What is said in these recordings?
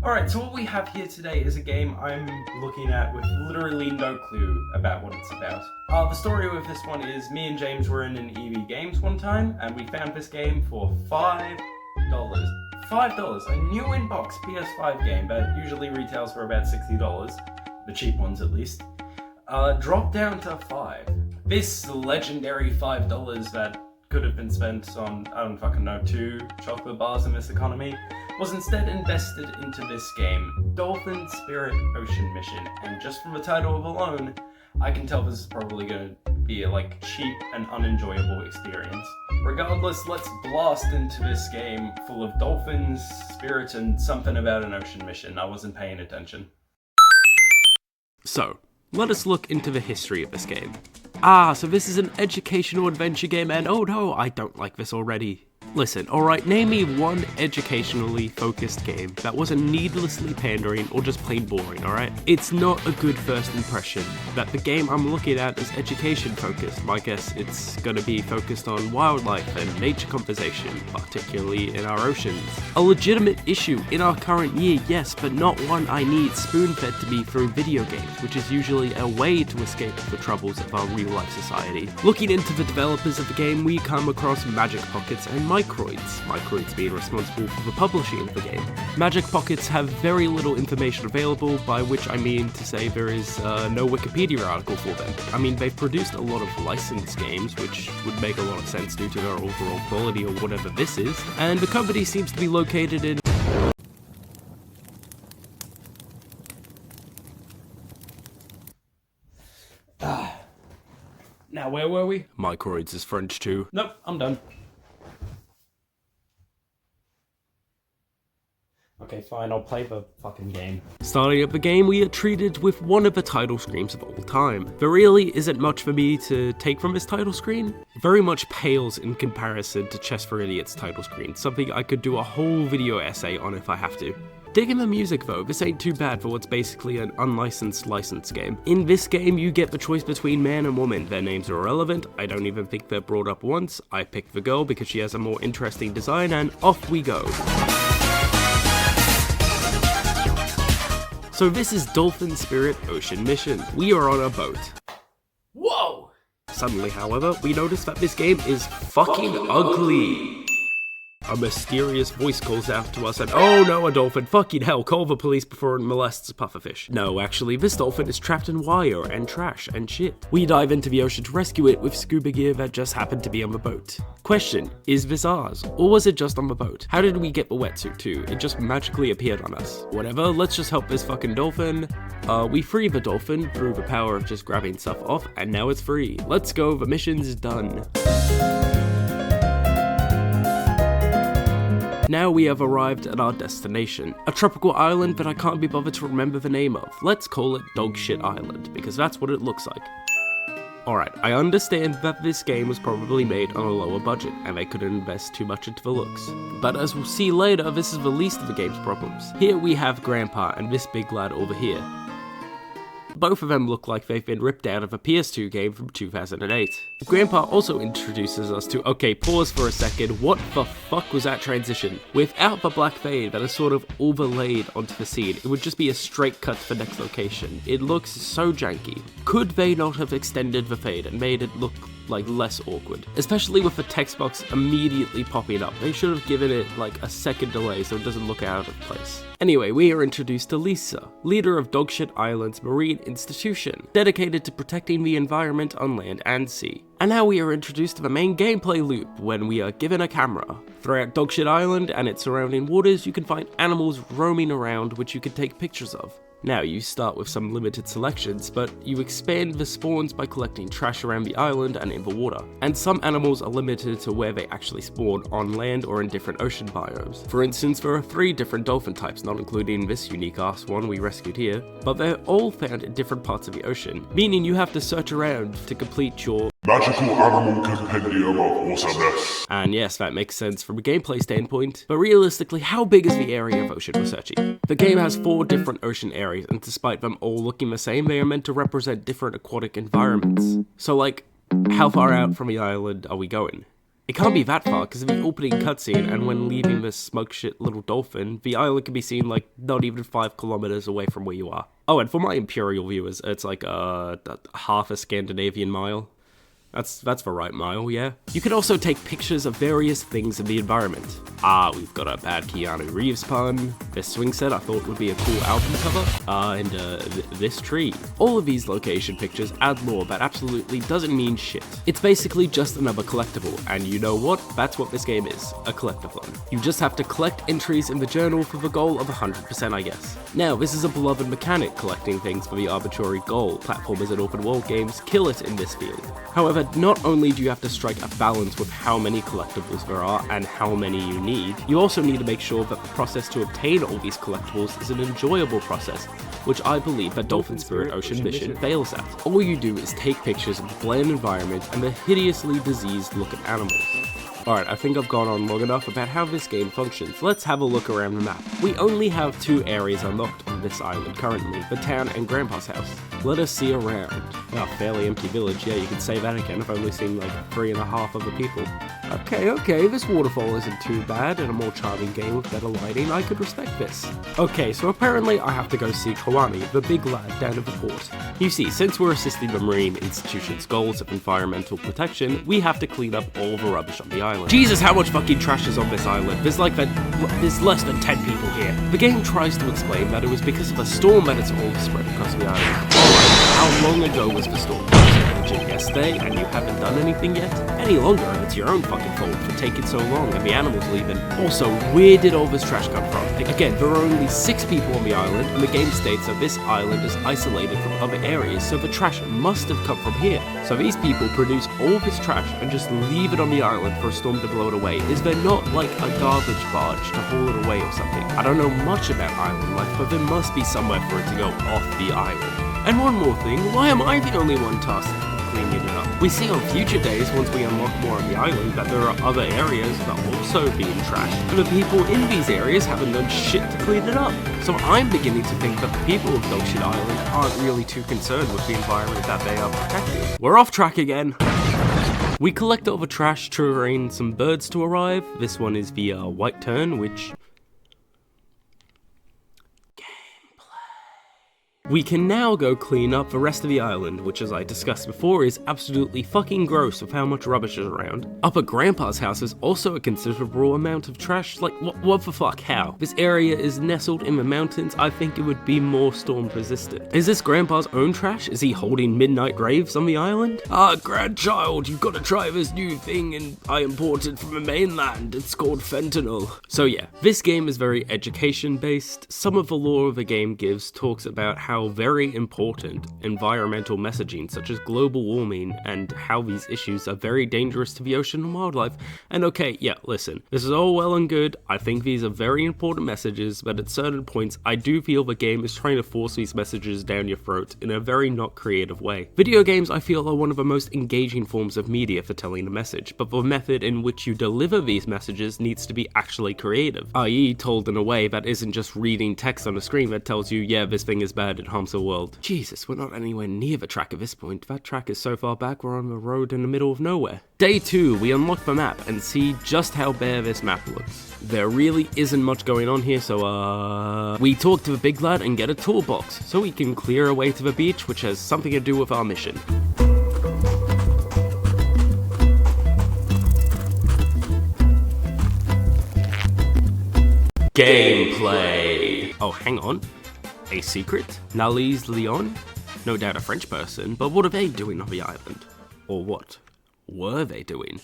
Alright, so what we have here today is a game I'm looking at with literally no clue about what it's about. The story with this one is me and James were in an EB Games one time, and we found this game for $5. $5, a new in-box PS5 game that usually retails for about $60, the cheap ones at least, dropped down to $5. This legendary $5 that could have been spent on, I don't fucking know, 2 chocolate bars in this economy, was instead invested into this game, Dolphin Spirit Ocean Mission, and just from the title alone, I can tell this is probably going to be a cheap and unenjoyable experience. Regardless, let's blast into this game full of dolphins, spirits, and something about an ocean mission. I wasn't paying attention. So, let us look into the history of this game. So this is an educational adventure game, and oh no, I don't like this already. Listen, alright, name me one educationally focused game that wasn't needlessly pandering or just plain boring, alright? It's not a good first impression that the game I'm looking at is education focused. I guess it's gonna be focused on wildlife and nature conservation, particularly in our oceans. A legitimate issue in our current year, yes, but not one I need spoon-fed to me through video games, which is usually a way to escape the troubles of our real-life society. Looking into the developers of the game, we come across Magic Pockets and Microids being responsible for the publishing of the game. Magic Pockets have very little information available, by which I mean to say there is no Wikipedia article for them. I mean, they've produced a lot of licensed games, which would make a lot of sense due to their overall quality or whatever this is, and the company seems to be located in Now, where were we? Microids is French too. Nope, I'm done. Okay, fine, I'll play the fucking game. Starting up the game, we are treated with one of the title screens of all time. There really isn't much for me to take from this title screen. Very much pales in comparison to Chess for Idiots title screen, something I could do a whole video essay on if I have to. Digging the music though, this ain't too bad for what's basically an unlicensed licensed game. In this game, you get the choice between man and woman. Their names are irrelevant, I don't even think they're brought up once. I picked the girl because she has a more interesting design, and off we go. So this is Dolphin Spirit Ocean Mission. We are on a boat. Whoa! Suddenly, however, we notice that this game is fucking ugly. A mysterious voice calls out to us and oh no, a dolphin, fucking hell, call the police before it molests a pufferfish. No, actually, this dolphin is trapped in wire and trash and shit. We dive into the ocean to rescue it with scuba gear that just happened to be on the boat. Question, is this ours? Or was it just on the boat? How did we get the wetsuit too? It just magically appeared on us. Whatever, let's just help this fucking dolphin. We free the dolphin through the power of just grabbing stuff off, and now it's free. Let's go, the mission's done. Now we have arrived at our destination, a tropical island that I can't be bothered to remember the name of. Let's call it Dogshit Island, because that's what it looks like. Alright, I understand that this game was probably made on a lower budget, and they couldn't invest too much into the looks. But as we'll see later, this is the least of the game's problems. Here we have Grandpa and this big lad over here. Both of them look like they've been ripped out of a PS2 game from 2008. Grandpa also introduces us to, okay, pause for a second, what the fuck was that transition? Without the black fade that is sort of overlaid onto the scene, it would just be a straight cut to the next location. It looks so janky. Could they not have extended the fade and made it look less awkward? Especially with the text box immediately popping up. They should have given it a second delay so it doesn't look out of place. Anyway, we are introduced to Lisa, leader of Dogshit Island's marine institution, dedicated to protecting the environment on land and sea. And now we are introduced to the main gameplay loop when we are given a camera. Throughout Dogshit Island and its surrounding waters, you can find animals roaming around which you can take pictures of. Now, you start with some limited selections, but you expand the spawns by collecting trash around the island and in the water. And some animals are limited to where they actually spawn on land or in different ocean biomes. For instance, there are 3 different dolphin types, not including this unique ass one we rescued here, but they're all found in different parts of the ocean, meaning you have to search around to complete your Magical Animal Compendium of Awesomeness. And yes, that makes sense from a gameplay standpoint, but realistically, how big is the area of ocean we're searching? The game has 4 different ocean areas, and despite them all looking the same, they are meant to represent different aquatic environments. So how far out from the island are we going? It can't be that far, because of the opening cutscene, and when leaving this smoke shit little dolphin, the island can be seen, like, not even 5 kilometers away from where you are. Oh, and for my Imperial viewers, it's like, half a Scandinavian mile. That's the right mile, yeah. You can also take pictures of various things in the environment. We've got a bad Keanu Reeves pun, this swing set I thought would be a cool album cover, this tree. All of these location pictures add lore that absolutely doesn't mean shit. It's basically just another collectible, and you know what? That's what this game is, a collectathon. You just have to collect entries in the journal for the goal of 100%, I guess. Now, this is a beloved mechanic, collecting things for the arbitrary goal. Platformers and open world games kill it in this field. However, not only do you have to strike a balance with how many collectibles there are and how many you need, you also need to make sure that the process to obtain all these collectibles is an enjoyable process, which I believe that Dolphin Spirit Ocean Mission fails at. All you do is take pictures of the bland environment and the hideously diseased looking animals. Alright, I think I've gone on long enough about how this game functions. Let's have a look around the map. We only have 2 areas unlocked on this island currently, the town and Grandpa's house. Let us see around. Fairly empty village, yeah, you could say that again. I've only seen like 3.5 other people. Okay, this waterfall isn't too bad, and a more charming game with better lighting, I could respect this. Okay, so apparently I have to go see Kawani, the big lad down at the port. You see, since we're assisting the Marine Institution's goals of environmental protection, we have to clean up all the rubbish on the island. Jesus, how much fucking trash is on this island? There's less than 10 people here. The game tries to explain that it was because of a storm that it's all spread across the island. How long ago was the storm? Yesterday, and you haven't done anything yet? Any longer, and it's your own fucking fault for taking so long and the animals leaving. Also, where did all this trash come from? Again, there are only 6 people on the island, and the game states that this island is isolated from other areas, so the trash must have come from here. So these people produce all this trash and just leave it on the island for a storm to blow it away. Is there not like a garbage barge to haul it away or something? I don't know much about island life, but there must be somewhere for it to go off the island. And one more thing, why am I the only one tasked cleaning it up? We see on future days, once we unlock more on the island, that there are other areas that are also being trashed, and the people in these areas haven't done shit to clean it up. So I'm beginning to think that the people of Dog Shit Island aren't really too concerned with the environment that they are protecting. We're off track again. We collect all the trash, triggering some birds to arrive. This one is the white tern, which... We can now go clean up the rest of the island, which as I discussed before is absolutely fucking gross with how much rubbish is around. Up at Grandpa's house is also a considerable amount of trash, like what the fuck, how? This area is nestled in the mountains, I think it would be more storm resistant. Is this Grandpa's own trash? Is he holding midnight raves on the island? Grandchild, you've got to try this new thing and I imported from the mainland, it's called fentanyl. So yeah, this game is very education based. Some of the lore of the game talks about how very important environmental messaging such as global warming and how these issues are very dangerous to the ocean and wildlife. And okay, yeah, listen, this is all well and good, I think these are very important messages, but at certain points I do feel the game is trying to force these messages down your throat in a very not creative way. Video games I feel are one of the most engaging forms of media for telling a message, but the method in which you deliver these messages needs to be actually creative, i.e. told in a way that isn't just reading text on a screen that tells you, yeah, this thing is bad, it harms the world. Jesus, we're not anywhere near the track at this point. That track is so far back, we're on the road in the middle of nowhere. Day 2, we unlock the map and see just how bare this map looks. There really isn't much going on here, so we talk to the big lad and get a toolbox, so we can clear a way to the beach, which has something to do with our mission. Gameplay! Oh, hang on. A secret? Nalise Leon? No doubt a French person, but what are they doing on the island? Or what were they doing?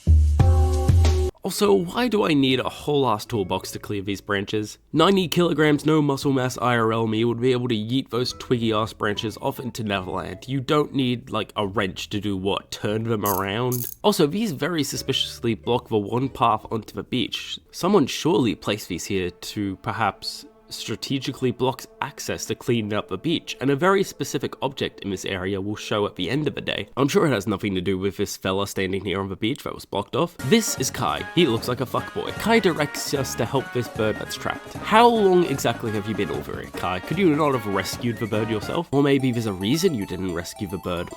Also, why do I need a whole ass toolbox to clear these branches? 90 kilograms no muscle mass IRL me would be able to yeet those twiggy ass branches off into Neverland. You don't need like a wrench to do what? Turn them around? Also, these very suspiciously block the one path onto the beach. Someone surely placed these here to perhaps strategically blocks access to cleaning up the beach, and a very specific object in this area will show at the end of the day. I'm sure it has nothing to do with this fella standing here on the beach that was blocked off. This is Kai. He looks like a fuckboy. Kai directs us to help this bird that's trapped. How long exactly have you been over here, Kai? Could you not have rescued the bird yourself? Or maybe there's a reason you didn't rescue the bird?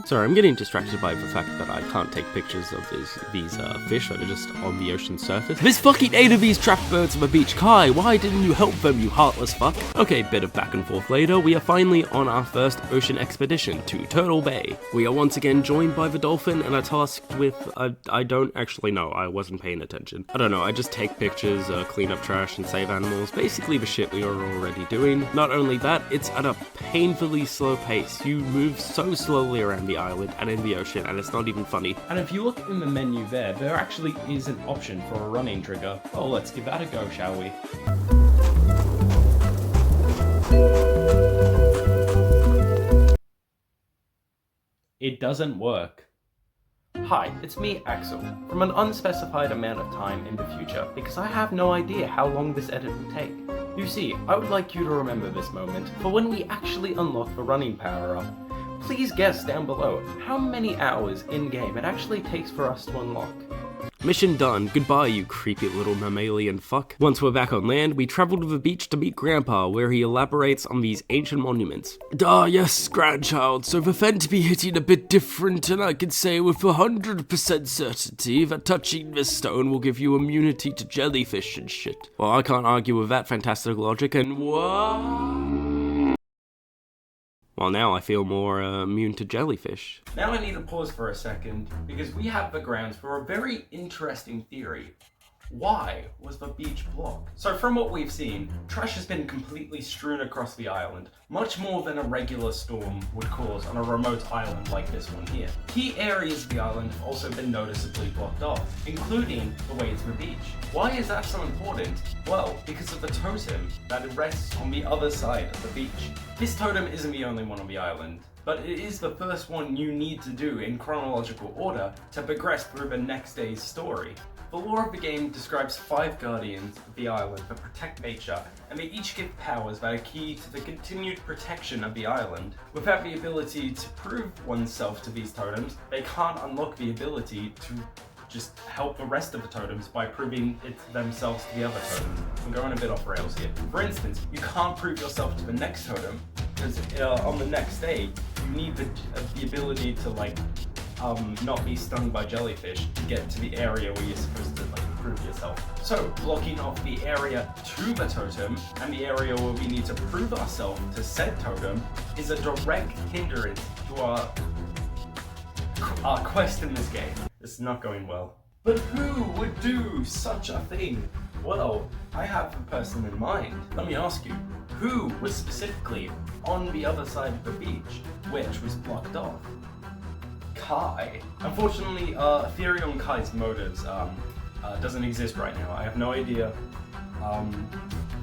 Sorry, I'm getting distracted by the fact that I can't take pictures of these fish that are just on the ocean surface. This fucking 8 of these trapped birds on the beach. Kai, why didn't you help them, you heartless fuck? Okay, bit of back and forth later, we are finally on our first ocean expedition to Turtle Bay. We are once again joined by the dolphin and are tasked with, I don't actually know, I wasn't paying attention. I don't know, I just take pictures, clean up trash and save animals, basically the shit we are already doing. Not only that, it's at a painfully slow pace. You move so slowly around the island and in the ocean, and it's not even funny. And if you look in the menu there actually is an option for a running trigger. Oh, let's give that a go, shall we? It doesn't work. Hi, it's me, Axel, from an unspecified amount of time in the future, because I have no idea how long this edit will take. You see, I would like you to remember this moment for when we actually unlock the running power-up. Please guess down below how many hours in-game it actually takes for us to unlock. Mission done. Goodbye, you creepy little mammalian fuck. Once we're back on land, we travel to the beach to meet Grandpa, where he elaborates on these ancient monuments. Ah, yes, grandchild, so the vent be hitting a bit different, and I can say with 100% certainty that touching this stone will give you immunity to jellyfish and shit. Well, I can't argue with that fantastic logic, and what? Well, now I feel more immune to jellyfish. Now I need to pause for a second, because we have the grounds for a very interesting theory. Why was the beach blocked? So from what we've seen, trash has been completely strewn across the island, much more than a regular storm would cause on a remote island like this one here. Key areas of the island have also been noticeably blocked off, including the way to the beach. Why is that so important? Well, because of the totem that rests on the other side of the beach. This totem isn't the only one on the island, but it is the first one you need to do in chronological order to progress through the next day's story. The lore of the game describes 5 guardians of the island that protect nature, and they each give powers that are key to the continued protection of the island. Without the ability to prove oneself to these totems, they can't unlock the ability to just help the rest of the totems by proving it themselves to the other totems. I'm going a bit off rails here. For instance, you can't prove yourself to the next totem, because on the next day, you need the ability to not be stung by jellyfish to get to the area where you're supposed to prove yourself. So blocking off the area to the totem and the area where we need to prove ourselves to said totem is a direct hindrance to our quest in this game. It's not going well. But who would do such a thing? Well, I have a person in mind. Let me ask you, who was specifically on the other side of the beach, which was blocked off? Kai. Unfortunately, a theory on Kai's motives doesn't exist right now. I have no idea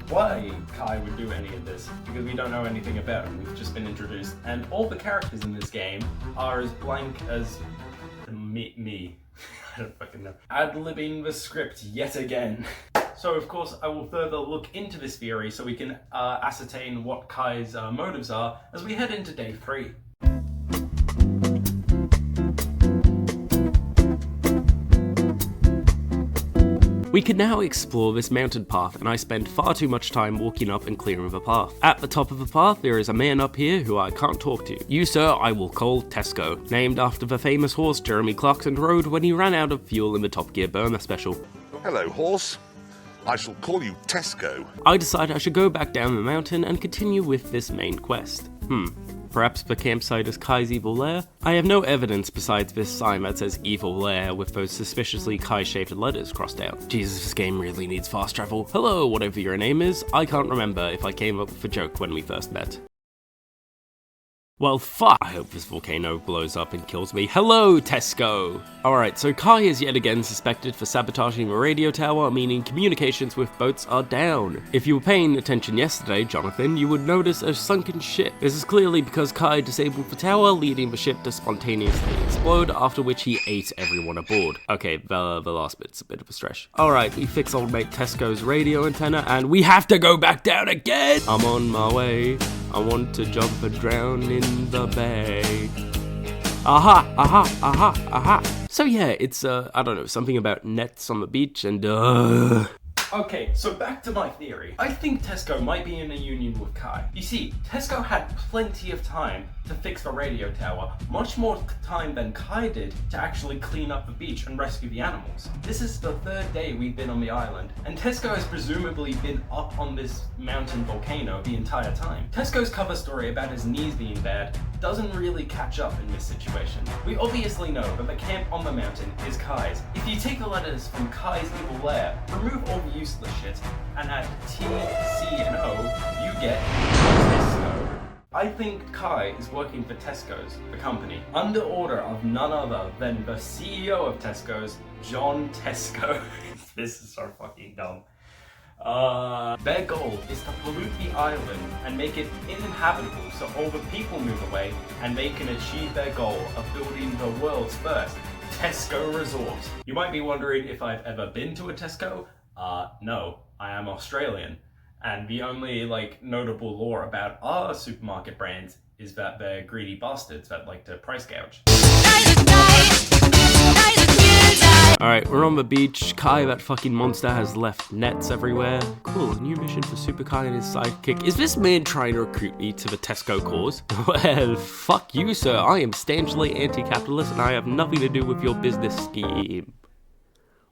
why Kai would do any of this, because we don't know anything about him. We've just been introduced, and all the characters in this game are as blank as me. I don't fucking know. Ad-libbing the script yet again. So of course I will further look into this theory so we can ascertain what Kai's motives are as we head into day 3. We can now explore this mountain path, and I spend far too much time walking up and clearing the path. At the top of the path, there is a man up here who I can't talk to. You, sir, I will call Tesco, named after the famous horse Jeremy Clarkson rode when he ran out of fuel in the Top Gear Burma special. Hello, horse. I shall call you Tesco. I decide I should go back down the mountain and continue with this main quest. Perhaps the campsite is Kai's evil lair? I have no evidence besides this sign that says evil lair with those suspiciously Kai-shaped letters crossed out. Jesus, this game really needs fast travel. Hello, whatever your name is. I can't remember if I came up with a joke when we first met. Well, fuck. I hope this volcano blows up and kills me. Hello, Tesco! Alright, so Kai is yet again suspected for sabotaging a radio tower, meaning communications with boats are down. If you were paying attention yesterday, Jonathan, you would notice a sunken ship. This is clearly because Kai disabled the tower, leading the ship to spontaneously explode, after which he ate everyone aboard. Okay, the last bit's a bit of a stretch. Alright, we fix old mate Tesco's radio antenna, and we have to go back down again! I'm on my way. I want to jump and drown in the bay. Aha, aha, aha, aha. So yeah, it's, I don't know, something about nets on the beach and, Okay, so back to my theory. I think Tesco might be in a union with Kai. You see, Tesco had plenty of time to fix the radio tower, much more time than Kai did to actually clean up the beach and rescue the animals. This is the third day we've been on the island, and Tesco has presumably been up on this mountain volcano the entire time. Tesco's cover story about his knees being bad doesn't really catch up in this situation. We obviously know that the camp on the mountain is Kai's. If you take the letters from Kai's evil lair, remove all the useless shit, and add T, C, and O, you get Tesco. I think Kai is working for Tesco's, the company, under order of none other than the CEO of Tesco's, John Tesco. This is so fucking dumb. Their goal is to pollute the island and make it uninhabitable so all the people move away and they can achieve their goal of building the world's first Tesco resort. You might be wondering if I've ever been to a Tesco. No, I am Australian. And the only, notable lore about our supermarket brands is that they're greedy bastards that like to price gouge. Alright, we're on the beach. Kai, that fucking monster, has left nets everywhere. Cool, a new mission for Super Kai and his sidekick. Is this man trying to recruit me to the Tesco cause? Well, fuck you, sir. I am stanchly anti-capitalist and I have nothing to do with your business scheme.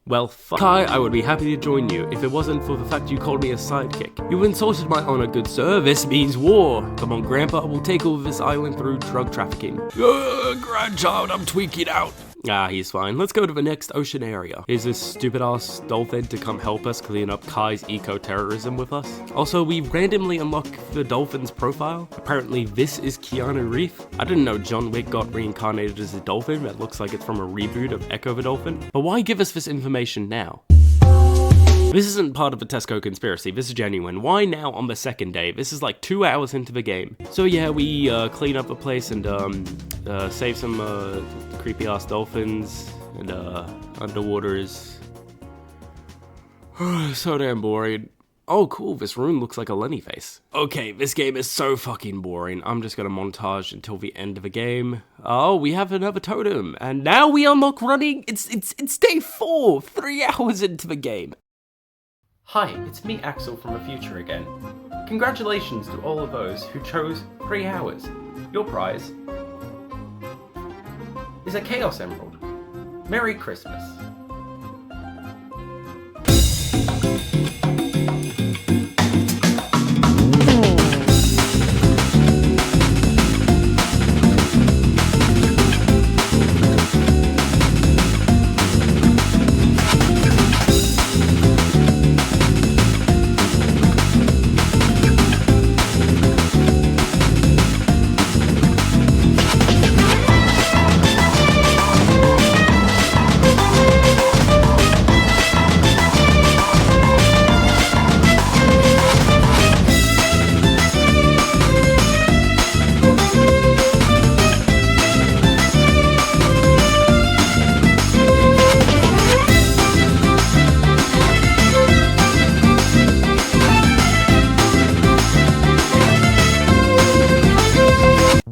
Well, fuck. Kai, I would be happy to join you if it wasn't for the fact you called me a sidekick. You insulted my honor, good sir. This means war. Come on, Grandpa, we'll take over this island through drug trafficking. Grandchild, I'm tweaking out. Ah, he's fine. Let's go to the next ocean area. Is this stupid-ass dolphin to come help us clean up Kai's eco-terrorism with us? Also, we randomly unlock the dolphin's profile. Apparently, this is Keanu Reeves. I didn't know John Wick got reincarnated as a dolphin. That looks like it's from a reboot of Echo the Dolphin. But why give us this information now? This isn't part of the Tesco conspiracy, this is genuine. Why now on the second day? This is like 2 hours into the game. So yeah, we clean up the place and save some creepy ass dolphins and underwater is so damn boring. Oh cool, this rune looks like a Lenny face. Okay, this game is so fucking boring. I'm just gonna montage until the end of the game. Oh, we have another totem, and now we unlock running. It's day 4, 3 hours into the game. Hi, it's me, Axel, from the future again. Congratulations to all of those who chose 3 hours. Your prize is a Chaos Emerald. Merry Christmas.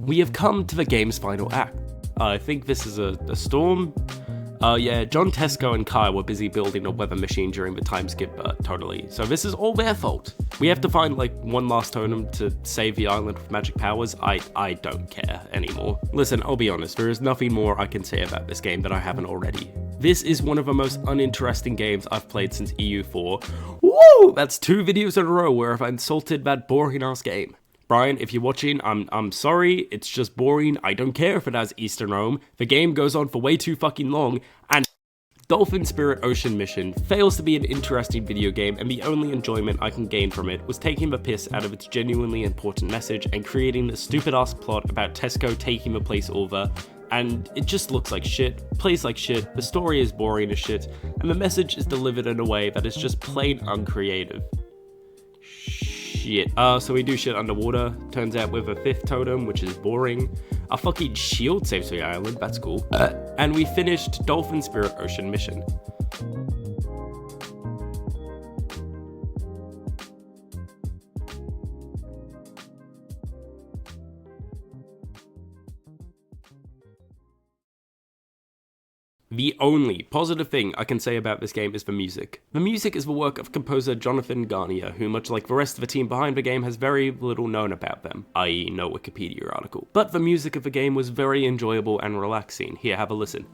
We have come to the game's final act. I think this is a storm. Yeah, John Tesco and Kai were busy building a weather machine during the time skip, totally. So this is all their fault. We have to find one last totem to save the island with magic powers. I don't care anymore. Listen, I'll be honest, there is nothing more I can say about this game that I haven't already. This is one of the most uninteresting games I've played since EU4. Woo! That's 2 videos in a row where I've insulted that boring ass game. Brian, if you're watching, I'm sorry, it's just boring. I don't care if it has Eastern Rome. The game goes on for way too fucking long, and Dolphin Spirit Ocean Mission fails to be an interesting video game, and the only enjoyment I can gain from it was taking the piss out of its genuinely important message and creating the stupid ass plot about Tesco taking the place over, and it just looks like shit, plays like shit, the story is boring as shit, and the message is delivered in a way that is just plain uncreative. Shit. So we do shit underwater, turns out with a 5th totem, which is boring. A fucking shield saves the island, that's cool. And we finished Dolphin Spirit Ocean Mission. The only positive thing I can say about this game is the music. The music is the work of composer Jonathan Garnier, who, much like the rest of the team behind the game, has very little known about them, i.e. no Wikipedia article. But the music of the game was very enjoyable and relaxing. Here, have a listen.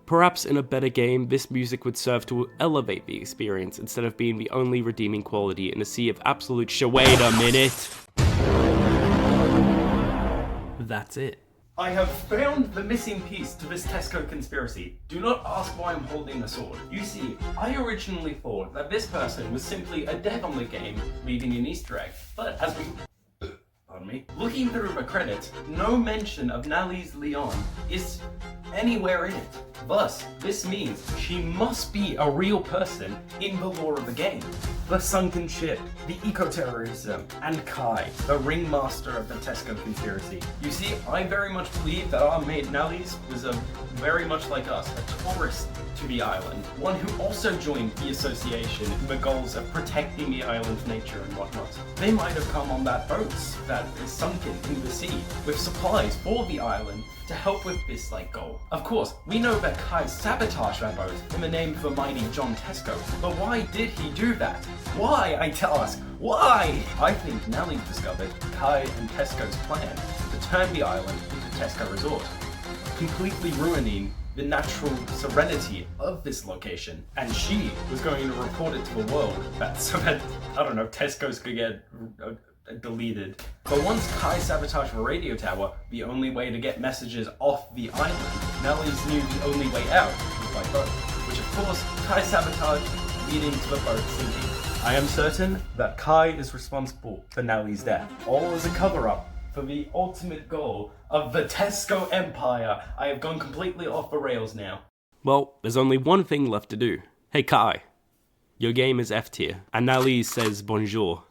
Perhaps in a better game, this music would serve to elevate the experience instead of being the only redeeming quality in a sea of absolute wait a minute. That's it. I have found the missing piece to this Tesco conspiracy. Do not ask why I'm holding a sword. You see, I originally thought that this person was simply a dev on the game leaving an Easter egg, but as we... Pardon me. Looking through the credits, no mention of Nally's Leon is anywhere in it. Thus, this means she must be a real person in the lore of the game. The sunken ship, the eco-terrorism, and Kai, the ringmaster of the Tesco conspiracy. You see, I very much believe that our mate Nally's was very much like us, a tourist to the island, one who also joined the association in the goals of protecting the island's nature and whatnot. They might have come on that boat that is sunken in the sea with supplies for the island to help with this goal. Of course, we know that Kai sabotaged that boat in the name of the mighty John Tesco, but why did he do that? Why, I ask, why? I think Nelly discovered Kai and Tesco's plan to turn the island into Tesco Resort, completely ruining the natural serenity of this location, and she was going to report it to the world so that, I don't know, Tesco's could get deleted. But once Kai sabotaged the radio tower, the only way to get messages off the island, Nelly's knew the only way out was by boat, which of course Kai sabotaged, leading to the boat sinking. I am certain that Kai is responsible for Nelly's death, all as a cover-up for the ultimate goal of the Tesco Empire. I have gone completely off the rails now. Well, there's only one thing left to do. Hey Kai, your game is F tier, and Nally says bonjour.